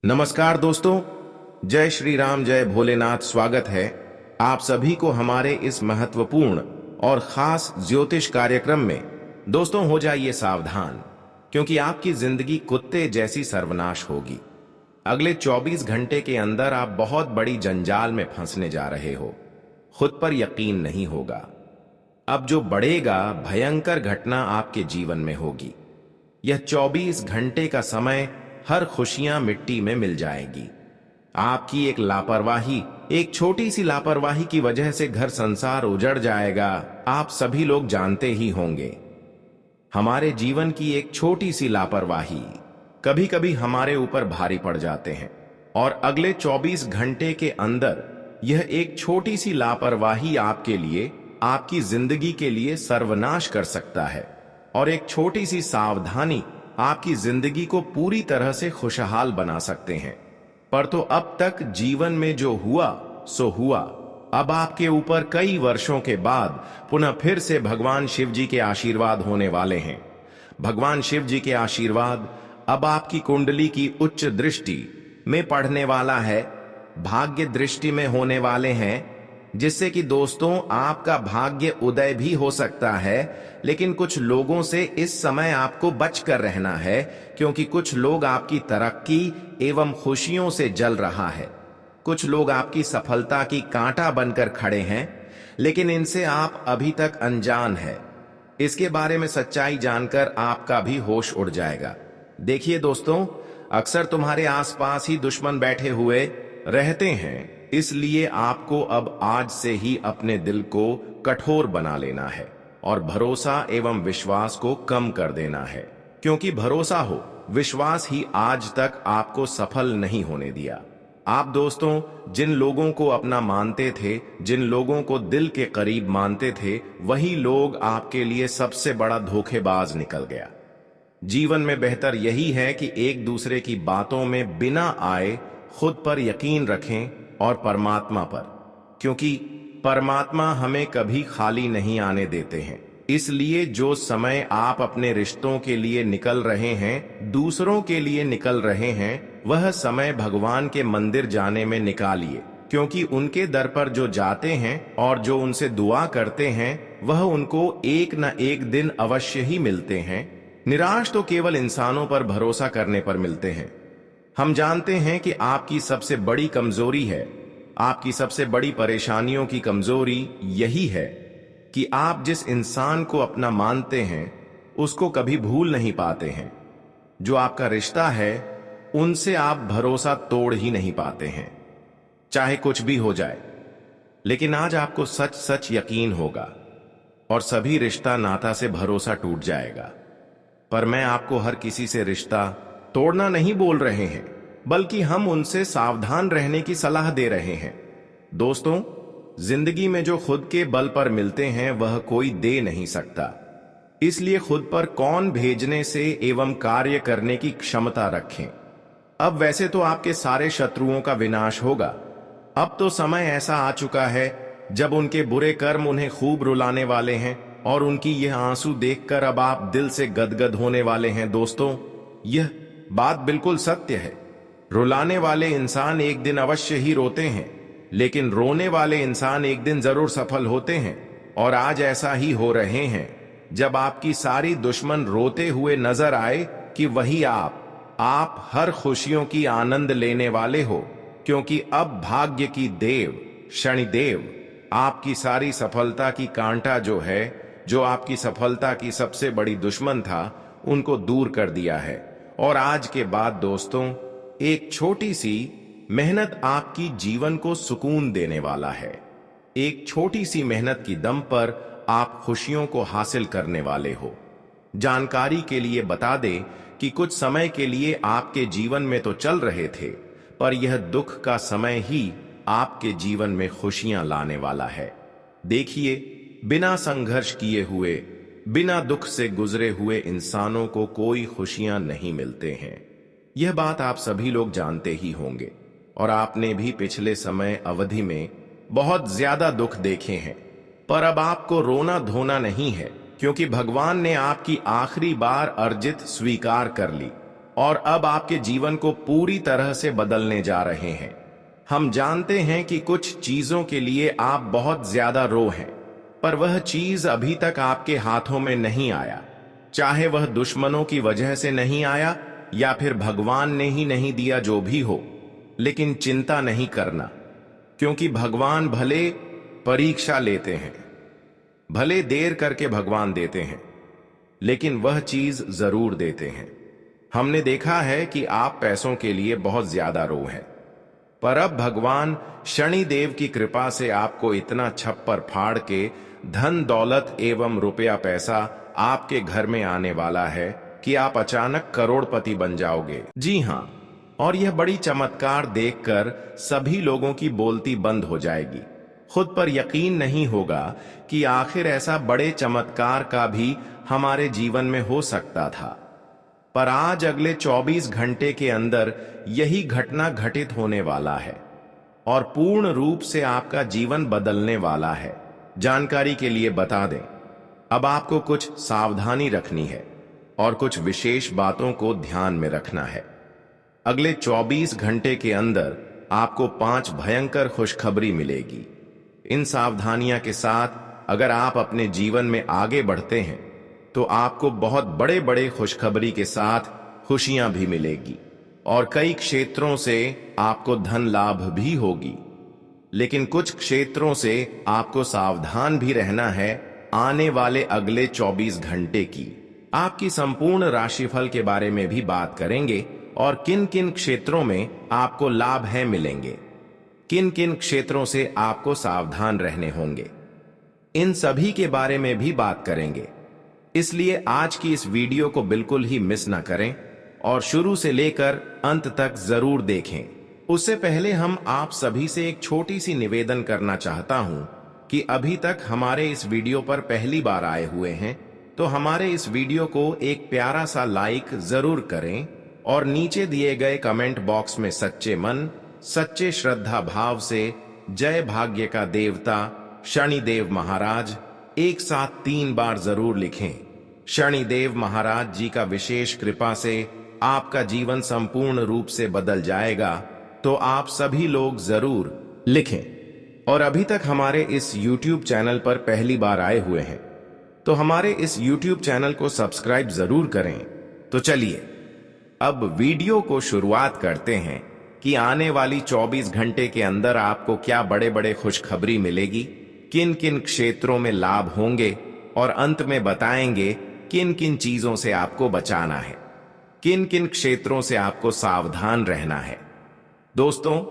नमस्कार दोस्तों, जय श्री राम, जय भोलेनाथ। स्वागत है आप सभी को हमारे इस महत्वपूर्ण और खास ज्योतिष कार्यक्रम में। दोस्तों, हो जाइए सावधान, क्योंकि आपकी जिंदगी कुत्ते जैसी सर्वनाश होगी। अगले 24 घंटे के अंदर आप बहुत बड़ी जंजाल में फंसने जा रहे हो। खुद पर यकीन नहीं होगा। अब जो बढ़ेगा, भयंकर घटना आपके जीवन में होगी। यह 24 घंटे का समय हर खुशियां मिट्टी में मिल जाएगी। आपकी एक लापरवाही, एक छोटी सी लापरवाही की वजह से घर संसार उजड़ जाएगा। आप सभी लोग जानते ही होंगे, हमारे जीवन की एक छोटी सी लापरवाही कभी कभी हमारे ऊपर भारी पड़ जाते हैं, और अगले 24 घंटे के अंदर यह एक छोटी सी लापरवाही आपके लिए, आपकी जिंदगी के लिए सर्वनाश कर सकता है। और एक छोटी सी सावधानी आपकी जिंदगी को पूरी तरह से खुशहाल बना सकते हैं। पर तो अब तक जीवन में जो हुआ सो हुआ। अब आपके ऊपर कई वर्षों के बाद पुनः फिर से भगवान शिव जी के आशीर्वाद होने वाले हैं। भगवान शिव जी के आशीर्वाद अब आपकी कुंडली की उच्च दृष्टि में पड़ने वाला है, भाग्य दृष्टि में होने वाले हैं, जिससे कि दोस्तों आपका भाग्य उदय भी हो सकता है। लेकिन कुछ लोगों से इस समय आपको बचकर रहना है, क्योंकि कुछ लोग आपकी तरक्की एवं खुशियों से जल रहा है। कुछ लोग आपकी सफलता की कांटा बनकर खड़े हैं, लेकिन इनसे आप अभी तक अनजान है। इसके बारे में सच्चाई जानकर आपका भी होश उड़ जाएगा। देखिए दोस्तों, अक्सर तुम्हारे आसपास ही दुश्मन बैठे हुए रहते हैं, इसलिए आपको अब आज से ही अपने दिल को कठोर बना लेना है और भरोसा एवं विश्वास को कम कर देना है। क्योंकि भरोसा हो, विश्वास ही आज तक आपको सफल नहीं होने दिया। आप दोस्तों, जिन लोगों को अपना मानते थे, जिन लोगों को दिल के करीब मानते थे, वही लोग आपके लिए सबसे बड़ा धोखेबाज निकल गया। जीवन में बेहतर यही है कि एक दूसरे की बातों में बिना आए खुद पर यकीन रखें और परमात्मा पर, क्योंकि परमात्मा हमें कभी खाली नहीं आने देते हैं। इसलिए जो समय आप अपने रिश्तों के लिए निकल रहे हैं, दूसरों के लिए निकल रहे हैं, वह समय भगवान के मंदिर जाने में निकालिए। क्योंकि उनके दर पर जो जाते हैं और जो उनसे दुआ करते हैं, वह उनको एक न एक दिन अवश्य ही मिलते हैं। निराश तो केवल इंसानों पर भरोसा करने पर मिलते हैं। हम जानते हैं कि आपकी सबसे बड़ी कमजोरी है, आपकी सबसे बड़ी परेशानियों की कमजोरी यही है कि आप जिस इंसान को अपना मानते हैं, उसको कभी भूल नहीं पाते हैं। जो आपका रिश्ता है, उनसे आप भरोसा तोड़ ही नहीं पाते हैं, चाहे कुछ भी हो जाए। लेकिन आज आपको सच सच यकीन होगा और सभी रिश्ता नाता से भरोसा टूट जाएगा। पर मैं आपको हर किसी से रिश्ता तोड़ना नहीं बोल रहे हैं, बल्कि हम उनसे सावधान रहने की सलाह दे रहे हैं। दोस्तों, जिंदगी में जो खुद के बल पर मिलते हैं, वह कोई दे नहीं सकता। इसलिए खुद पर कौन भेजने से एवं कार्य करने की क्षमता रखें। अब वैसे तो आपके सारे शत्रुओं का विनाश होगा। अब तो समय ऐसा आ चुका है जब उनके बुरे कर्म उन्हें खूब रुलाने वाले हैं, और उनकी यह आंसू देखकर अब आप दिल से गदगद होने वाले हैं। दोस्तों, यह बात बिल्कुल सत्य है। रुलाने वाले इंसान एक दिन अवश्य ही रोते हैं, लेकिन रोने वाले इंसान एक दिन जरूर सफल होते हैं। और आज ऐसा ही हो रहे हैं। जब आपकी सारी दुश्मन रोते हुए नजर आए कि वही आप हर खुशियों की आनंद लेने वाले हो, क्योंकि अब भाग्य की देव शनिदेव आपकी सारी सफलता की कांटा जो है, जो आपकी सफलता की सबसे बड़ी दुश्मन था, उनको दूर कर दिया है। और आज के बाद दोस्तों, एक छोटी सी मेहनत आपकी जीवन को सुकून देने वाला है। एक छोटी सी मेहनत की दम पर आप खुशियों को हासिल करने वाले हो। जानकारी के लिए बता दें कि कुछ समय के लिए आपके जीवन में तो चल रहे थे, पर यह दुख का समय ही आपके जीवन में खुशियां लाने वाला है। देखिए, बिना संघर्ष किए हुए, बिना दुख से गुजरे हुए इंसानों को कोई खुशियां नहीं मिलते हैं। यह बात आप सभी लोग जानते ही होंगे, और आपने भी पिछले समय अवधि में बहुत ज्यादा दुख देखे हैं। पर अब आपको रोना धोना नहीं है, क्योंकि भगवान ने आपकी आखिरी बार अर्जित स्वीकार कर ली और अब आपके जीवन को पूरी तरह से बदलने जा रहे हैं। हम जानते हैं कि कुछ चीजों के लिए आप बहुत ज्यादा रो हैं, पर वह चीज अभी तक आपके हाथों में नहीं आया। चाहे वह दुश्मनों की वजह से नहीं आया या फिर भगवान ने ही नहीं दिया, जो भी हो, लेकिन चिंता नहीं करना, क्योंकि भगवान भले परीक्षा लेते हैं, भले देर करके भगवान देते हैं, लेकिन वह चीज जरूर देते हैं। हमने देखा है कि आप पैसों के लिए बहुत ज्यादा रो हैं, पर अब भगवान शनिदेव की कृपा से आपको इतना छप्पर फाड़ के धन दौलत एवं रुपया पैसा आपके घर में आने वाला है कि आप अचानक करोड़पति बन जाओगे। जी हां, और यह बड़ी चमत्कार देखकर सभी लोगों की बोलती बंद हो जाएगी। खुद पर यकीन नहीं होगा कि आखिर ऐसा बड़े चमत्कार का भी हमारे जीवन में हो सकता था। पर आज अगले 24 घंटे के अंदर यही घटना घटित होने वाला है और पूर्ण रूप से आपका जीवन बदलने वाला है। जानकारी के लिए बता दें, अब आपको कुछ सावधानी रखनी है और कुछ विशेष बातों को ध्यान में रखना है। अगले 24 घंटे के अंदर आपको 5 भयंकर खुशखबरी मिलेगी। इन सावधानियां के साथ अगर आप अपने जीवन में आगे बढ़ते हैं तो आपको बहुत बड़े बड़े खुशखबरी के साथ खुशियां भी मिलेगी और कई क्षेत्रों से आपको धन लाभ भी होगी। लेकिन कुछ क्षेत्रों से आपको सावधान भी रहना है। आने वाले अगले 24 घंटे की आपकी संपूर्ण राशिफल के बारे में भी बात करेंगे और किन किन क्षेत्रों में आपको लाभ है मिलेंगे, किन किन क्षेत्रों से आपको सावधान रहने होंगे, इन सभी के बारे में भी बात करेंगे। इसलिए आज की इस वीडियो को बिल्कुल ही मिस ना करें और शुरू से लेकर अंत तक जरूर देखें। उससे पहले हम आप सभी से एक छोटी सी निवेदन करना चाहता हूं कि अभी तक हमारे इस वीडियो पर पहली बार आए हुए हैं तो हमारे इस वीडियो को एक प्यारा सा लाइक जरूर करें और नीचे दिए गए कमेंट बॉक्स में सच्चे मन, सच्चे श्रद्धा भाव से जय भाग्य का देवता शनिदेव महाराज एक साथ 3 बार जरूर लिखें। शनिदेव महाराज जी का विशेष कृपा से आपका जीवन संपूर्ण रूप से बदल जाएगा, तो आप सभी लोग जरूर लिखें। और अभी तक हमारे इस YouTube चैनल पर पहली बार आए हुए हैं तो हमारे इस YouTube चैनल को सब्सक्राइब जरूर करें। तो चलिए अब वीडियो को शुरुआत करते हैं कि आने वाली 24 घंटे के अंदर आपको क्या बड़े बड़े खुशखबरी मिलेगी, किन किन क्षेत्रों में लाभ होंगे और अंत में बताएंगे किन किन चीजों से आपको बचाना है, किन किन क्षेत्रों से आपको सावधान रहना है। दोस्तों,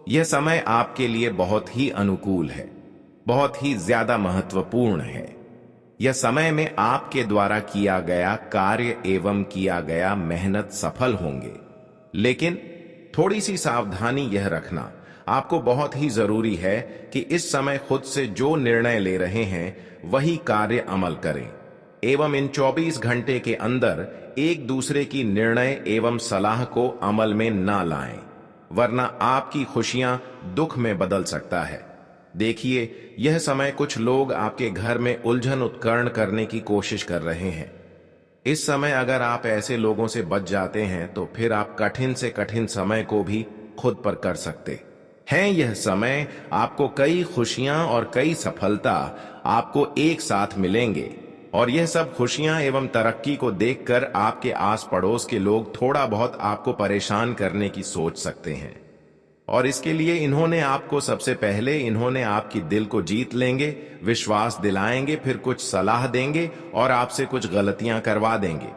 यह समय आपके लिए बहुत ही अनुकूल है, बहुत ही ज्यादा महत्वपूर्ण है। यह समय में आपके द्वारा किया गया कार्य एवं किया गया मेहनत सफल होंगे, लेकिन थोड़ी सी सावधानी यह रखना आपको बहुत ही जरूरी है कि इस समय खुद से जो निर्णय ले रहे हैं वही कार्य अमल करें एवं इन 24 घंटे के अंदर एक दूसरे की निर्णय एवं सलाह को अमल में ना लाएं, वरना आपकी खुशियां दुख में बदल सकता है। देखिए, यह समय कुछ लोग आपके घर में उलझन उत्पन्न करने की कोशिश कर रहे हैं। इस समय अगर आप ऐसे लोगों से बच जाते हैं तो फिर आप कठिन से कठिन समय को भी खुद पर कर सकते हैं। यह समय आपको कई खुशियां और कई सफलता आपको एक साथ मिलेंगे और यह सब खुशियां एवं तरक्की को देखकर आपके आस पड़ोस के लोग थोड़ा बहुत आपको परेशान करने की सोच सकते हैं और इसके लिए इन्होंने आपकी दिल को जीत लेंगे, विश्वास दिलाएंगे, फिर कुछ सलाह देंगे और आपसे कुछ गलतियां करवा देंगे।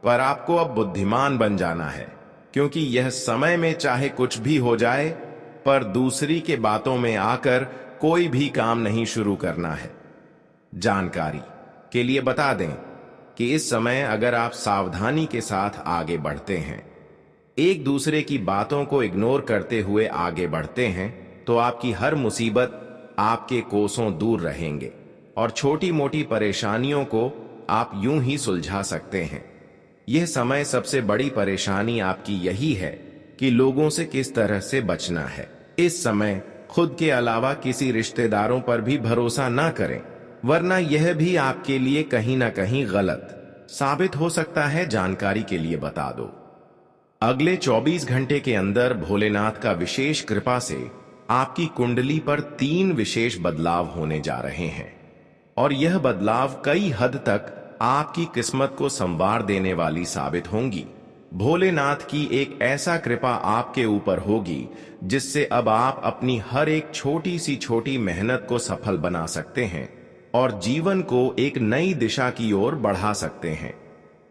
पर आपको अब बुद्धिमान बन जाना है, क्योंकि यह समय में चाहे कुछ भी हो जाए पर दूसरी के बातों में आकर कोई भी काम नहीं शुरू करना है। जानकारी के लिए बता दें कि इस समय अगर आप सावधानी के साथ आगे बढ़ते हैं, एक दूसरे की बातों को इग्नोर करते हुए आगे बढ़ते हैं, तो आपकी हर मुसीबत आपके कोसों दूर रहेंगे और छोटी मोटी परेशानियों को आप यूं ही सुलझा सकते हैं। यह समय सबसे बड़ी परेशानी आपकी यही है कि लोगों से किस तरह से बचना है। इस समय खुद के अलावा किसी रिश्तेदारों पर भी भरोसा ना करें, वरना यह भी आपके लिए कहीं ना कहीं गलत साबित हो सकता है। जानकारी के लिए बता दो अगले 24 घंटे के अंदर भोलेनाथ का विशेष कृपा से आपकी कुंडली पर 3 विशेष बदलाव होने जा रहे हैं और यह बदलाव कई हद तक आपकी किस्मत को संवार देने वाली साबित होंगी। भोलेनाथ की एक ऐसा कृपा आपके ऊपर होगी जिससे अब आप अपनी हर एक छोटी मेहनत को सफल बना सकते हैं और जीवन को एक नई दिशा की ओर बढ़ा सकते हैं।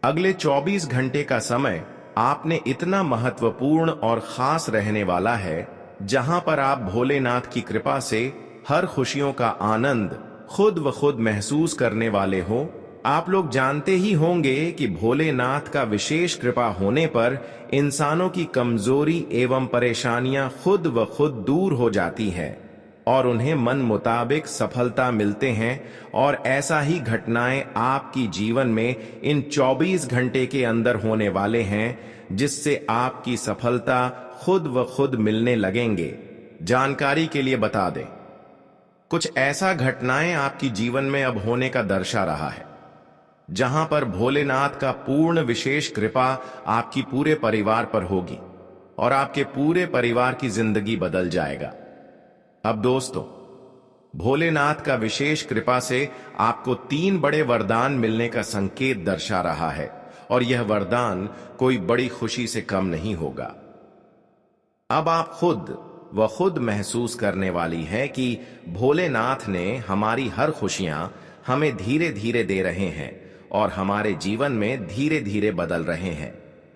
अगले 24 घंटे का समय आपने इतना महत्वपूर्ण और खास रहने वाला है जहां पर आप भोलेनाथ की कृपा से हर खुशियों का आनंद खुद व खुद महसूस करने वाले हो। आप लोग जानते ही होंगे कि भोलेनाथ का विशेष कृपा होने पर इंसानों की कमजोरी एवं परेशानियां खुद व खुद दूर हो जाती है और उन्हें मन मुताबिक सफलता मिलते हैं और ऐसा ही घटनाएं आपकी जीवन में इन 24 घंटे के अंदर होने वाले हैं जिससे आपकी सफलता खुद व खुद मिलने लगेंगे। जानकारी के लिए बता दें, कुछ ऐसा घटनाएं आपकी जीवन में अब होने का दर्शा रहा है जहां पर भोलेनाथ का पूर्ण विशेष कृपा आपकी पूरे परिवार पर होगी और आपके पूरे परिवार की जिंदगी बदल जाएगा। अब दोस्तों, भोलेनाथ का विशेष कृपा से आपको 3 बड़े वरदान मिलने का संकेत दर्शा रहा है और यह वरदान कोई बड़ी खुशी से कम नहीं होगा। अब आप खुद महसूस करने वाली है कि भोलेनाथ ने हमारी हर खुशियां हमें धीरे धीरे दे रहे हैं और हमारे जीवन में धीरे धीरे बदल रहे हैं।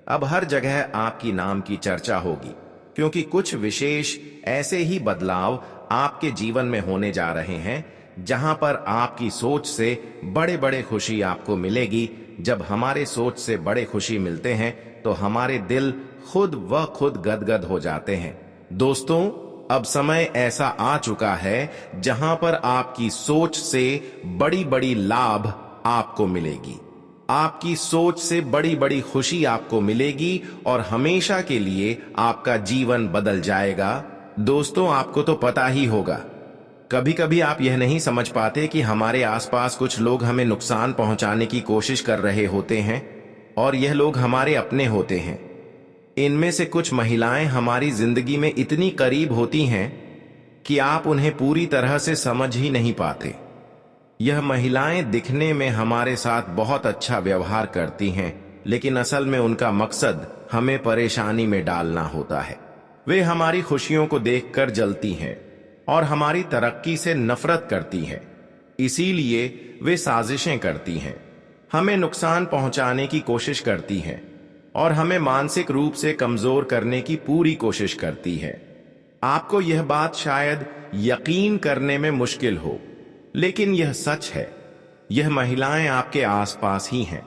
अब हर जगह आपकी नाम की चर्चा होगी क्योंकि कुछ विशेष ऐसे ही बदलाव आपके जीवन में होने जा रहे हैं जहां पर आपकी सोच से बड़े बड़े खुशी आपको मिलेगी। जब हमारे सोच से बड़े खुशी मिलते हैं तो हमारे दिल खुद गदगद हो जाते हैं। दोस्तों, अब समय ऐसा आ चुका है जहां पर आपकी सोच से बड़ी बड़ी लाभ आपको मिलेगी, आपकी सोच से बड़ी बड़ी खुशी आपको मिलेगी और हमेशा के लिए आपका जीवन बदल जाएगा। दोस्तों, आपको तो पता ही होगा, कभी कभी आप यह नहीं समझ पाते कि हमारे आसपास कुछ लोग हमें नुकसान पहुंचाने की कोशिश कर रहे होते हैं और यह लोग हमारे अपने होते हैं। इनमें से कुछ महिलाएं हमारी जिंदगी में इतनी करीब होती हैं कि आप उन्हें पूरी तरह से समझ ही नहीं पाते। यह महिलाएं दिखने में हमारे साथ बहुत अच्छा व्यवहार करती हैं, लेकिन असल में उनका मकसद हमें परेशानी में डालना होता है। वे हमारी खुशियों को देखकर जलती हैं और हमारी तरक्की से नफरत करती हैं। इसीलिए वे साजिशें करती हैं, हमें नुकसान पहुंचाने की कोशिश करती हैं और हमें मानसिक रूप से कमजोर करने की पूरी कोशिश करती है। आपको यह बात शायद यकीन करने में मुश्किल हो, लेकिन यह सच है। यह महिलाएं आपके आसपास ही हैं,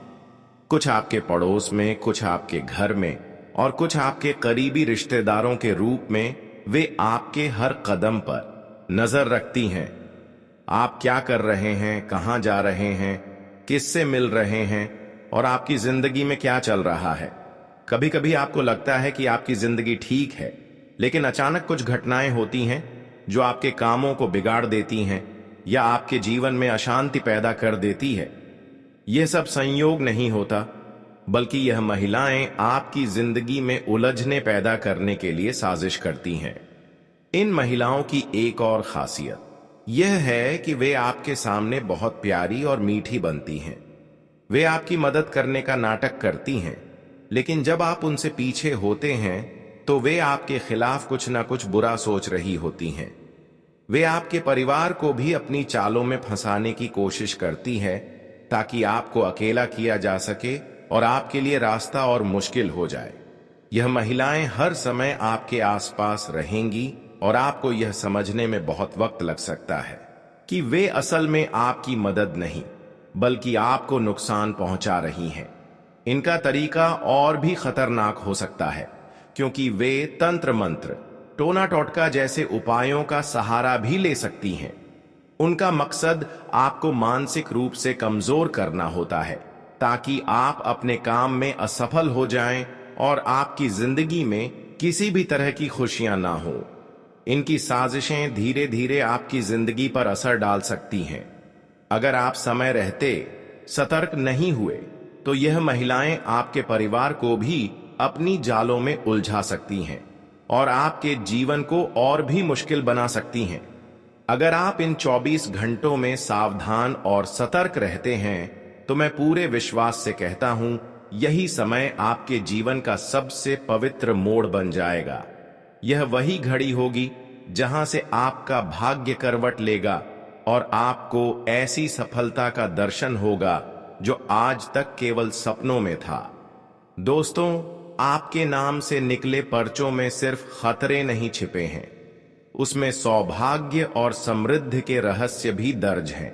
कुछ आपके पड़ोस में, कुछ आपके घर में और कुछ आपके करीबी रिश्तेदारों के रूप में। वे आपके हर कदम पर नजर रखती हैं। आप क्या कर रहे हैं, कहां जा रहे हैं, किससे मिल रहे हैं और आपकी जिंदगी में क्या चल रहा है। कभी कभी आपको लगता है कि आपकी जिंदगी ठीक है, लेकिन अचानक कुछ घटनाएं होती हैं जो आपके कामों को बिगाड़ देती हैं या आपके जीवन में अशांति पैदा कर देती है। यह सब संयोग नहीं होता, बल्कि यह महिलाएं आपकी जिंदगी में उलझने पैदा करने के लिए साजिश करती हैं। इन महिलाओं की एक और खासियत यह है कि वे आपके सामने बहुत प्यारी और मीठी बनती हैं। वे आपकी मदद करने का नाटक करती हैं, लेकिन जब आप उनसे पीछे होते हैं तो वे आपके खिलाफ कुछ ना कुछ बुरा सोच रही होती हैं। वे आपके परिवार को भी अपनी चालों में फंसाने की कोशिश करती है ताकि आपको अकेला किया जा सके और आपके लिए रास्ता और मुश्किल हो जाए। यह महिलाएं हर समय आपके आसपास रहेंगी और आपको यह समझने में बहुत वक्त लग सकता है कि वे असल में आपकी मदद नहीं बल्कि आपको नुकसान पहुंचा रही हैं। इनका तरीका और भी खतरनाक हो सकता है, क्योंकि वे तंत्र मंत्र, टोना टोटका जैसे उपायों का सहारा भी ले सकती हैं। उनका मकसद आपको मानसिक रूप से कमजोर करना होता है ताकि आप अपने काम में असफल हो जाएं और आपकी जिंदगी में किसी भी तरह की खुशियां ना हो। इनकी साजिशें धीरे धीरे आपकी जिंदगी पर असर डाल सकती हैं। अगर आप समय रहते सतर्क नहीं हुए तो यह महिलाएं आपके परिवार को भी अपनी जालों में उलझा सकती हैं और आपके जीवन को और भी मुश्किल बना सकती हैं। अगर आप इन 24 घंटों में सावधान और सतर्क रहते हैं तो मैं पूरे विश्वास से कहता हूं, यही समय आपके जीवन का सबसे पवित्र मोड़ बन जाएगा। यह वही घड़ी होगी जहां से आपका भाग्य करवट लेगा और आपको ऐसी सफलता का दर्शन होगा जो आज तक केवल सपनों में था। दोस्तों, आपके नाम से निकले पर्चों में सिर्फ खतरे नहीं छिपे हैं, उसमें सौभाग्य और समृद्धि के रहस्य भी दर्ज हैं।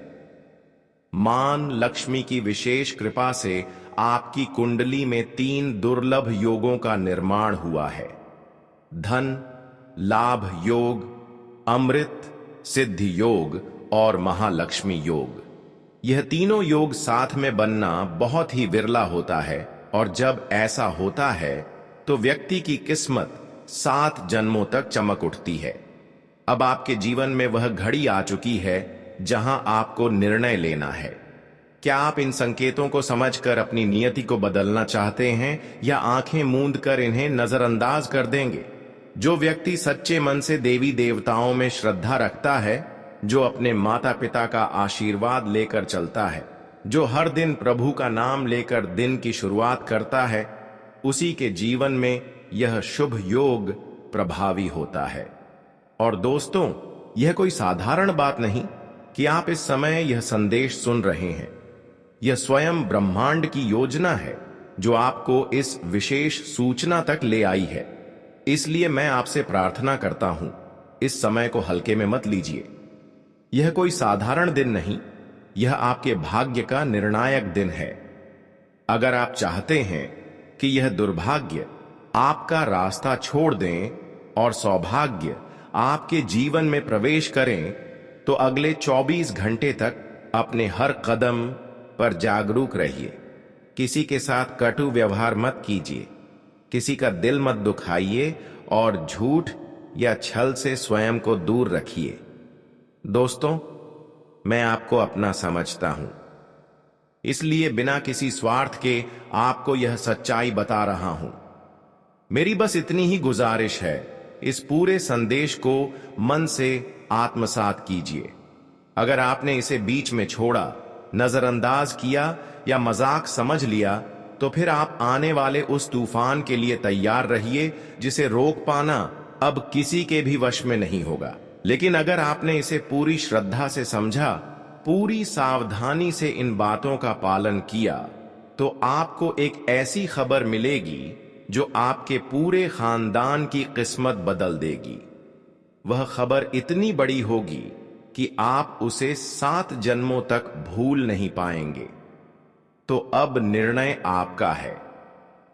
मान लक्ष्मी की विशेष कृपा से आपकी कुंडली में 3 दुर्लभ योगों का निर्माण हुआ है। धन लाभ योग, अमृत सिद्धि योग और महालक्ष्मी योग। यह तीनों योग साथ में बनना बहुत ही विरला होता है और जब ऐसा होता है तो व्यक्ति की किस्मत 7 जन्मों तक चमक उठती है। अब आपके जीवन में वह घड़ी आ चुकी है जहां आपको निर्णय लेना है। क्या आप इन संकेतों को समझकर अपनी नियति को बदलना चाहते हैं या आंखें मूंद कर इन्हें नजरअंदाज कर देंगे? जो व्यक्ति सच्चे मन से देवी देवताओं में श्रद्धा रखता है, जो अपने माता पिता का आशीर्वाद लेकर चलता है, जो हर दिन प्रभु का नाम लेकर दिन की शुरुआत करता है, उसी के जीवन में यह शुभ योग प्रभावी होता है। और दोस्तों, यह कोई साधारण बात नहीं कि आप इस समय यह संदेश सुन रहे हैं। यह स्वयं ब्रह्मांड की योजना है जो आपको इस विशेष सूचना तक ले आई है। इसलिए मैं आपसे प्रार्थना करता हूं, इस समय को हल्के में मत लीजिए। यह कोई साधारण दिन नहीं, यह आपके भाग्य का निर्णायक दिन है। अगर आप चाहते हैं कि यह दुर्भाग्य आपका रास्ता छोड़ दें और सौभाग्य आपके जीवन में प्रवेश करें, तो अगले 24 घंटे तक अपने हर कदम पर जागरूक रहिए। किसी के साथ कटु व्यवहार मत कीजिए, किसी का दिल मत दुखाइए और झूठ या छल से स्वयं को दूर रखिए। दोस्तों, मैं आपको अपना समझता हूं, इसलिए बिना किसी स्वार्थ के आपको यह सच्चाई बता रहा हूं। मेरी बस इतनी ही गुजारिश है, इस पूरे संदेश को मन से आत्मसात कीजिए। अगर आपने इसे बीच में छोड़ा, नजरअंदाज किया या मजाक समझ लिया, तो फिर आप आने वाले उस तूफान के लिए तैयार रहिए जिसे रोक पाना अब किसी के भी वश में नहीं होगा। लेकिन अगर आपने इसे पूरी श्रद्धा से समझा, पूरी सावधानी से इन बातों का पालन किया, तो आपको एक ऐसी खबर मिलेगी जो आपके पूरे खानदान की किस्मत बदल देगी। वह खबर इतनी बड़ी होगी कि आप उसे 7 जन्मों तक भूल नहीं पाएंगे। तो अब निर्णय आपका है।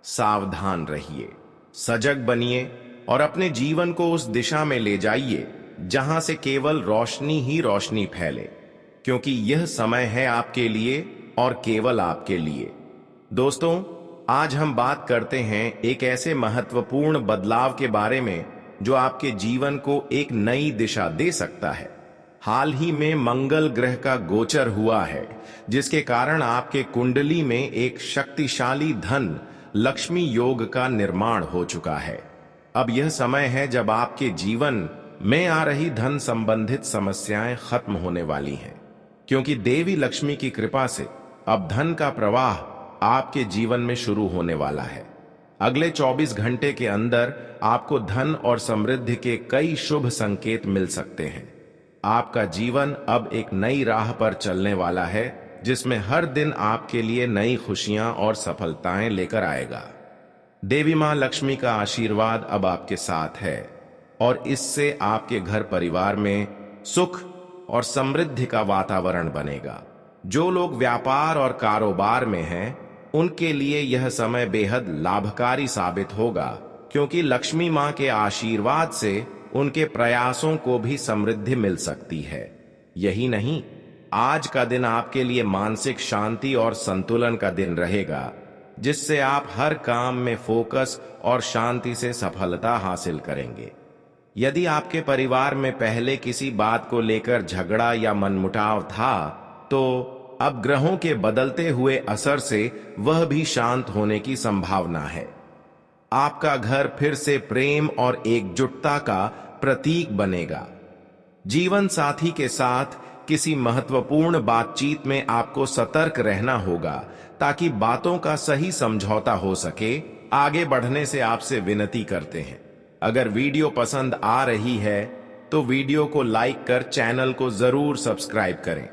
सावधान रहिए, सजग बनिए और अपने जीवन को उस दिशा में ले जाइए जहां से केवल रोशनी ही रोशनी फैले, क्योंकि यह समय है आपके लिए और केवल आपके लिए। दोस्तों, आज हम बात करते हैं एक ऐसे महत्वपूर्ण बदलाव के बारे में जो आपके जीवन को एक नई दिशा दे सकता है। हाल ही में मंगल ग्रह का गोचर हुआ है, जिसके कारण आपके कुंडली में एक शक्तिशाली धन लक्ष्मी योग का निर्माण हो चुका है। अब यह समय है जब आपके जीवन में आ रही धन संबंधित समस्याएं खत्म होने वाली हैं, क्योंकि देवी लक्ष्मी की कृपा से अब धन का प्रवाह आपके जीवन में शुरू होने वाला है। अगले 24 घंटे के अंदर आपको धन और समृद्धि के कई शुभ संकेत मिल सकते हैं। आपका जीवन अब एक नई राह पर चलने वाला है, जिसमें हर दिन आपके लिए नई खुशियां और सफलताएं लेकर आएगा। देवी मां लक्ष्मी का आशीर्वाद अब आपके साथ है और इससे आपके घर परिवार में सुख और समृद्धि का वातावरण बनेगा। जो लोग व्यापार और कारोबार में हैं, उनके लिए यह समय बेहद लाभकारी साबित होगा, क्योंकि लक्ष्मी मां के आशीर्वाद से उनके प्रयासों को भी समृद्धि मिल सकती है। यही नहीं, आज का दिन आपके लिए मानसिक शांति और संतुलन का दिन रहेगा, जिससे आप हर काम में फोकस और शांति से सफलता हासिल करेंगे। यदि आपके परिवार में पहले किसी बात को लेकर झगड़ा या मनमुटाव था, तो अब ग्रहों के बदलते हुए असर से वह भी शांत होने की संभावना है। आपका घर फिर से प्रेम और एकजुटता का प्रतीक बनेगा। जीवन साथी के साथ किसी महत्वपूर्ण बातचीत में आपको सतर्क रहना होगा ताकि बातों का सही समझौता हो सके। आगे बढ़ने से आपसे विनती करते हैं, अगर वीडियो पसंद आ रही है तो वीडियो को लाइक कर चैनल को जरूर सब्सक्राइब करें।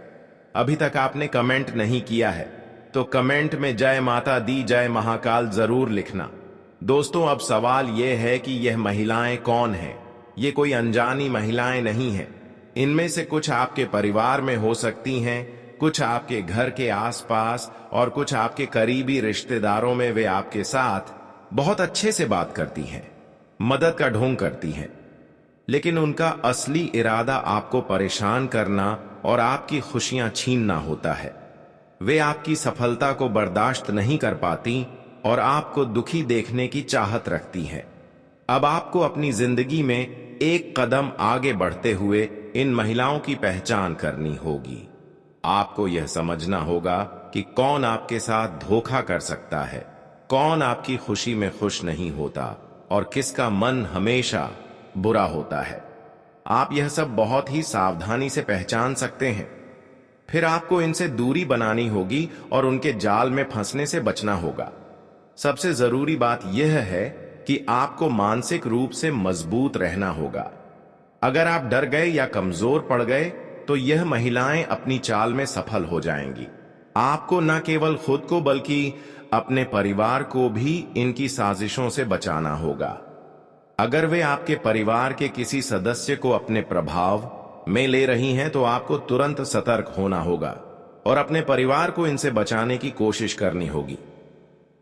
अभी तक आपने कमेंट नहीं किया है तो कमेंट में जय माता दी, जय महाकाल जरूर लिखना। दोस्तों, अब सवाल यह है कि यह महिलाएं कौन हैं? ये कोई अनजानी महिलाएं नहीं हैं। इनमें से कुछ आपके परिवार में हो सकती हैं, कुछ आपके घर के आसपास और कुछ आपके करीबी रिश्तेदारों में। वे आपके साथ बहुत अच्छे से बात करती हैं, मदद का ढोंग करती हैं, लेकिन उनका असली इरादा आपको परेशान करना और आपकी खुशियां छीनना होता है। वे आपकी सफलता को बर्दाश्त नहीं कर पाती और आपको दुखी देखने की चाहत रखती हैं। अब आपको अपनी जिंदगी में एक कदम आगे बढ़ते हुए इन महिलाओं की पहचान करनी होगी। आपको यह समझना होगा कि कौन आपके साथ धोखा कर सकता है, कौन आपकी खुशी में खुश नहीं होता और किसका मन हमेशा बुरा होता है। आप यह सब बहुत ही सावधानी से पहचान सकते हैं। फिर आपको इनसे दूरी बनानी होगी और उनके जाल में फंसने से बचना होगा। सबसे जरूरी बात यह है कि आपको मानसिक रूप से मजबूत रहना होगा। अगर आप डर गए या कमजोर पड़ गए तो यह महिलाएं अपनी चाल में सफल हो जाएंगी। आपको न केवल खुद को बल्कि अपने परिवार को भी इनकी साजिशों से बचाना होगा। अगर वे आपके परिवार के किसी सदस्य को अपने प्रभाव में ले रही हैं तो आपको तुरंत सतर्क होना होगा और अपने परिवार को इनसे बचाने की कोशिश करनी होगी।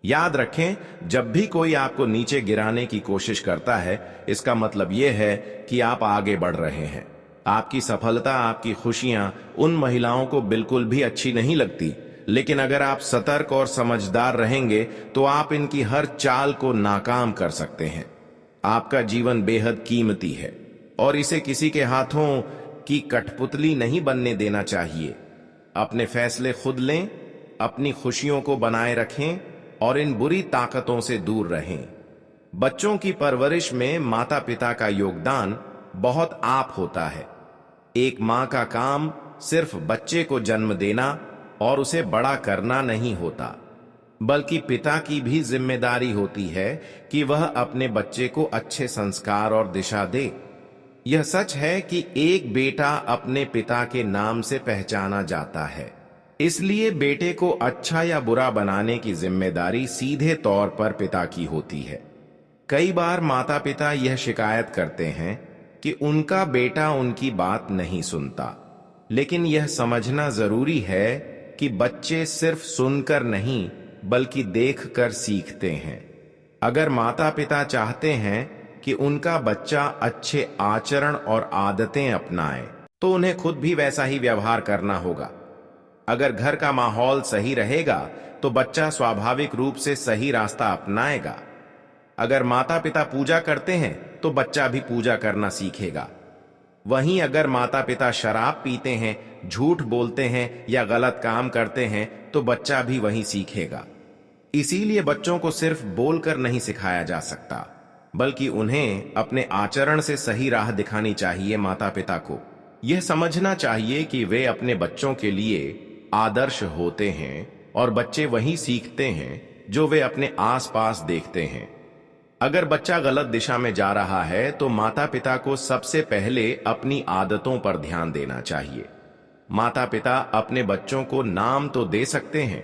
याद रखें, जब भी कोई आपको नीचे गिराने की कोशिश करता है, इसका मतलब यह है कि आप आगे बढ़ रहे हैं। आपकी सफलता, आपकी खुशियां उन महिलाओं को बिल्कुल भी अच्छी नहीं लगती, लेकिन अगर आप सतर्क और समझदार रहेंगे तो आप इनकी हर चाल को नाकाम कर सकते हैं। आपका जीवन बेहद कीमती है और इसे किसी के हाथों की कठपुतली नहीं बनने देना चाहिए। अपने फैसले खुद लें, अपनी खुशियों को बनाए रखें और इन बुरी ताकतों से दूर रहें। बच्चों की परवरिश में माता पिता का योगदान बहुत आप होता है। एक मां का काम सिर्फ बच्चे को जन्म देना और उसे बड़ा करना नहीं होता, बल्कि पिता की भी जिम्मेदारी होती है कि वह अपने बच्चे को अच्छे संस्कार और दिशा दे। यह सच है कि एक बेटा अपने पिता के नाम से पहचाना जाता है, इसलिए बेटे को अच्छा या बुरा बनाने की जिम्मेदारी सीधे तौर पर पिता की होती है। कई बार माता पिता यह शिकायत करते हैं कि उनका बेटा उनकी बात नहीं सुनता, लेकिन यह समझना जरूरी है कि बच्चे सिर्फ सुनकर नहीं बल्कि देखकर सीखते हैं। अगर माता पिता चाहते हैं कि उनका बच्चा अच्छे आचरण और आदतें अपनाए तो उन्हें खुद भी वैसा ही व्यवहार करना होगा। अगर घर का माहौल सही रहेगा तो बच्चा स्वाभाविक रूप से सही रास्ता अपनाएगा। अगर माता पिता पूजा करते हैं तो बच्चा भी पूजा करना सीखेगा। वहीं अगर माता पिता शराब पीते हैं, झूठ बोलते हैं या गलत काम करते हैं तो बच्चा भी वही सीखेगा। इसीलिए बच्चों को सिर्फ बोलकर नहीं सिखाया जा सकता, बल्कि उन्हें अपने आचरण से सही राह दिखानी चाहिए। माता पिता को यह समझना चाहिए कि वे अपने बच्चों के लिए आदर्श होते हैं और बच्चे वही सीखते हैं जो वे अपने आसपास देखते हैं। अगर बच्चा गलत दिशा में जा रहा है तो माता पिता को सबसे पहले अपनी आदतों पर ध्यान देना चाहिए। माता पिता अपने बच्चों को नाम तो दे सकते हैं,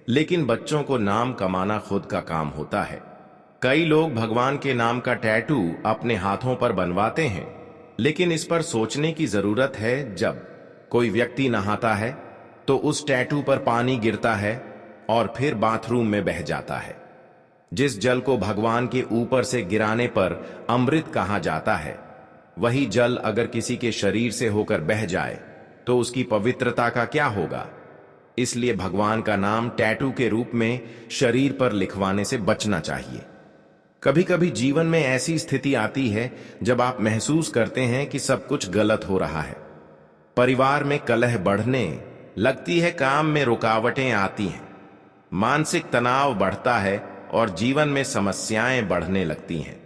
लेकिन बच्चों को नाम कमाना खुद का काम होता है। कई लोग भगवान के नाम का टैटू अपने हाथों पर बनवाते हैं, लेकिन इस पर सोचने की जरूरत है। जब कोई व्यक्ति नहाता है तो उस टैटू पर पानी गिरता है और फिर बाथरूम में बह जाता है। जिस जल को भगवान के ऊपर से गिराने पर अमृत कहा जाता है, वही जल अगर किसी के शरीर से होकर बह जाए तो उसकी पवित्रता का क्या होगा। इसलिए भगवान का नाम टैटू के रूप में शरीर पर लिखवाने से बचना चाहिए। कभी कभी जीवन में ऐसी स्थिति आती है जब आप महसूस करते हैं कि सब कुछ गलत हो रहा है। परिवार में कलह बढ़ने लगती है, काम में रुकावटें आती हैं, मानसिक तनाव बढ़ता है और जीवन में समस्याएं बढ़ने लगती हैं।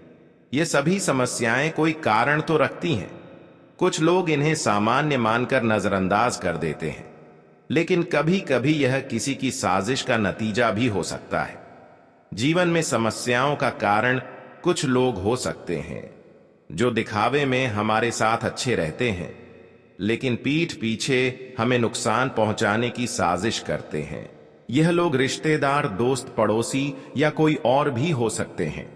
ये सभी समस्याएं कोई कारण तो रखती हैं। कुछ लोग इन्हें सामान्य मानकर नजरअंदाज कर देते हैं, लेकिन कभी कभी यह किसी की साजिश का नतीजा भी हो सकता है। जीवन में समस्याओं का कारण कुछ लोग हो सकते हैं जो दिखावे में हमारे साथ अच्छे रहते हैं, लेकिन पीठ पीछे हमें नुकसान पहुंचाने की साजिश करते हैं। यह लोग रिश्तेदार, दोस्त, पड़ोसी या कोई और भी हो सकते हैं।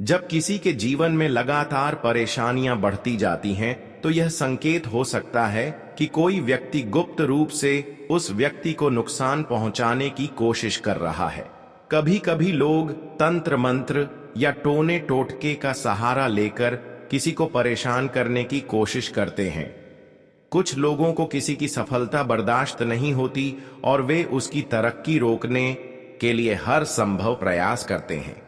जब किसी के जीवन में लगातार परेशानियां बढ़ती जाती हैं, तो यह संकेत हो सकता है कि कोई व्यक्ति गुप्त रूप से उस व्यक्ति को नुकसान पहुंचाने की कोशिश कर रहा है। कभी कभी लोग तंत्र मंत्र या टोने टोटके का सहारा लेकर किसी को परेशान करने की कोशिश करते हैं। कुछ लोगों को किसी की सफलता बर्दाश्त नहीं होती और वे उसकी तरक्की रोकने के लिए हर संभव प्रयास करते हैं।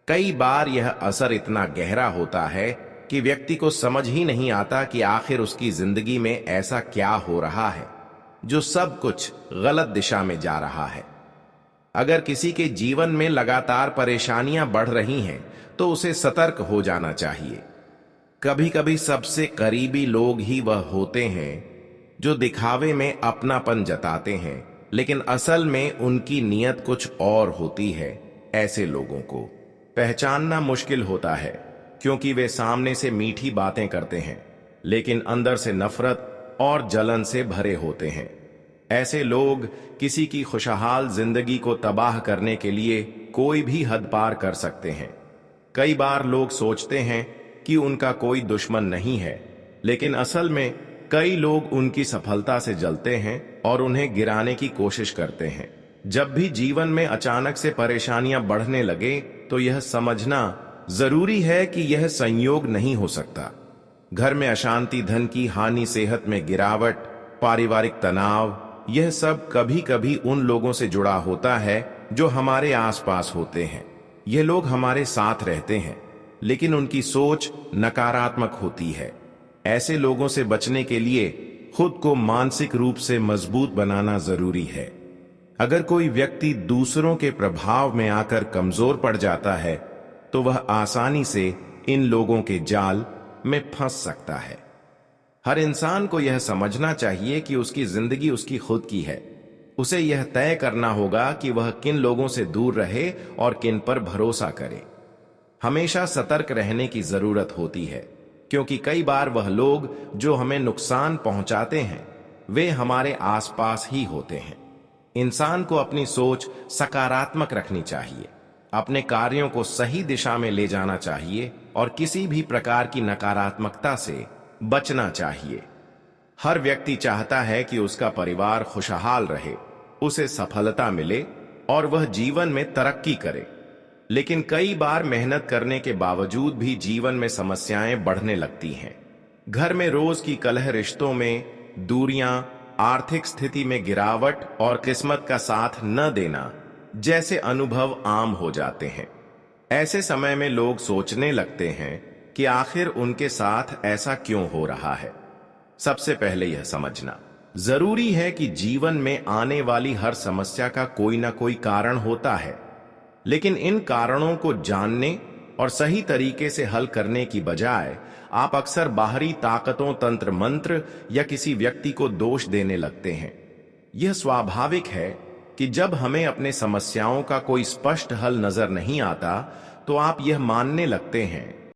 कई बार यह असर इतना गहरा होता है कि व्यक्ति को समझ ही नहीं आता कि आखिर उसकी जिंदगी में ऐसा क्या हो रहा है जो सब कुछ गलत दिशा में जा रहा है। अगर किसी के जीवन में लगातार परेशानियां बढ़ रही हैं, तो उसे सतर्क हो जाना चाहिए। कभी कभी सबसे करीबी लोग ही वह होते हैं जो दिखावे में अपनापन जताते हैं, लेकिन असल में उनकी नीयत कुछ और होती है। ऐसे लोगों को पहचानना मुश्किल होता है, क्योंकि वे सामने से मीठी बातें करते हैं, लेकिन अंदर से नफरत और जलन से भरे होते हैं। ऐसे लोग किसी की खुशहाल जिंदगी को तबाह करने के लिए कोई भी हद पार कर सकते हैं। कई बार लोग सोचते हैं कि उनका कोई दुश्मन नहीं है, लेकिन असल में कई लोग उनकी सफलता से जलते हैं और उन्हें गिराने की कोशिश करते हैं। जब भी जीवन में अचानक से परेशानियां बढ़ने लगे, तो यह समझना जरूरी है कि यह संयोग नहीं हो सकता। घर में अशांति, धन की हानि, सेहत में गिरावट, पारिवारिक तनाव, यह सब कभी कभी उन लोगों से जुड़ा होता है जो हमारे आसपास होते हैं। ये लोग हमारे साथ रहते हैं, लेकिन उनकी सोच नकारात्मक होती है। ऐसे लोगों से बचने के लिए खुद को मानसिक रूप से मजबूत बनाना जरूरी है। अगर कोई व्यक्ति दूसरों के प्रभाव में आकर कमजोर पड़ जाता है, तो वह आसानी से इन लोगों के जाल में फंस सकता है। हर इंसान को यह समझना चाहिए कि उसकी जिंदगी उसकी खुद की है। उसे यह तय करना होगा कि वह किन लोगों से दूर रहे और किन पर भरोसा करे। हमेशा सतर्क रहने की जरूरत होती है, क्योंकि कई बार वह लोग जो हमें नुकसान पहुंचाते हैं, वे हमारे आसपास ही होते हैं। इंसान को अपनी सोच सकारात्मक रखनी चाहिए, अपने कार्यों को सही दिशा में ले जाना चाहिए और किसी भी प्रकार की नकारात्मकता से बचना चाहिए। हर व्यक्ति चाहता है कि उसका परिवार खुशहाल रहे, उसे सफलता मिले और वह जीवन में तरक्की करे। लेकिन कई बार मेहनत करने के बावजूद भी जीवन में समस्याएं बढ़ने लगती हैं। घर में रोज की कलह, रिश्तों में दूरियां, आर्थिक स्थिति में गिरावट और किस्मत का साथ न देना जैसे अनुभव आम हो जाते हैं। ऐसे समय में लोग सोचने लगते हैं कि आखिर उनके साथ ऐसा क्यों हो रहा है। सबसे पहले यह समझना जरूरी है कि जीवन में आने वाली हर समस्या का कोई ना कोई कारण होता है, लेकिन इन कारणों को जानने और सही तरीके से हल करने की बजाय आप अक्सर बाहरी ताकतों, तंत्र मंत्र या किसी व्यक्ति को दोष देने लगते हैं। यह स्वाभाविक है कि जब हमें अपने समस्याओं का कोई स्पष्ट हल नजर नहीं आता, तो आप यह मानने लगते हैं